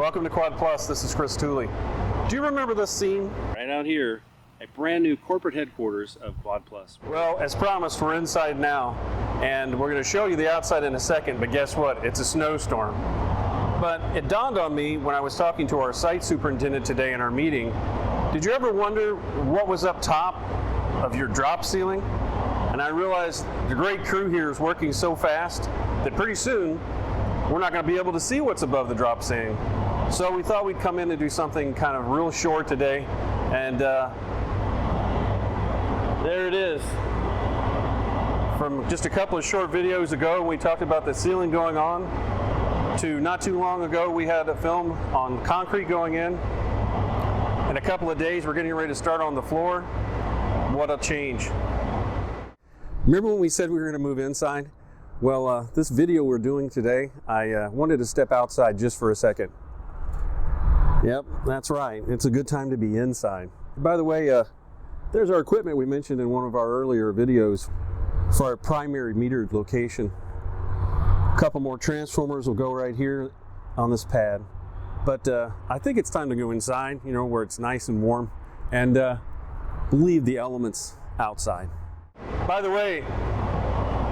Welcome to Quad Plus. This is Chris Tooley. Do you remember this scene? Right out here at brand new corporate headquarters of Quad Plus. Well, as promised, we're inside now, and we're going to show you the outside in a second, but guess what? It's a snowstorm. But it dawned on me when I was talking to our site superintendent today in our meeting, did you ever wonder what was up top of your drop ceiling? And I realized the great crew here is working so fast that pretty soon we're not going to be able to see what's above the drop ceiling. So we thought we'd come in and do something kind of real short today, and there it is. From just a couple of short videos ago when we talked about the ceiling going on, to not too long ago we had a film on concrete going in. In a couple of days we're getting ready to start on the floor. What a change. Remember when we said we were going to move inside? Well, this video we're doing today, I wanted to step outside just for a second. Yep, that's right. It's a good time to be inside. By the way, there's our equipment we mentioned in one of our earlier videos for our primary metered location. A couple more transformers will go right here on this pad. But I think it's time to go inside, you know, where it's nice and warm, and leave the elements outside. By the way,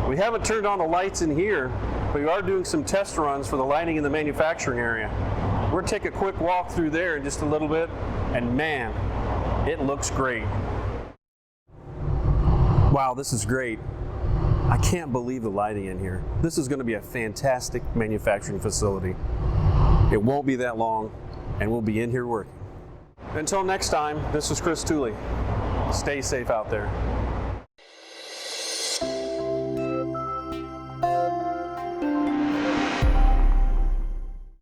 we haven't turned on the lights in here, but we are doing some test runs for the lighting in the manufacturing area. We'll take a quick walk through there in just a little bit, and man, it looks great. Wow, this is great. I can't believe the lighting in here. This is going to be a fantastic manufacturing facility. It won't be that long, and we'll be in here working. Until next time, this is Chris Tooley. Stay safe out there.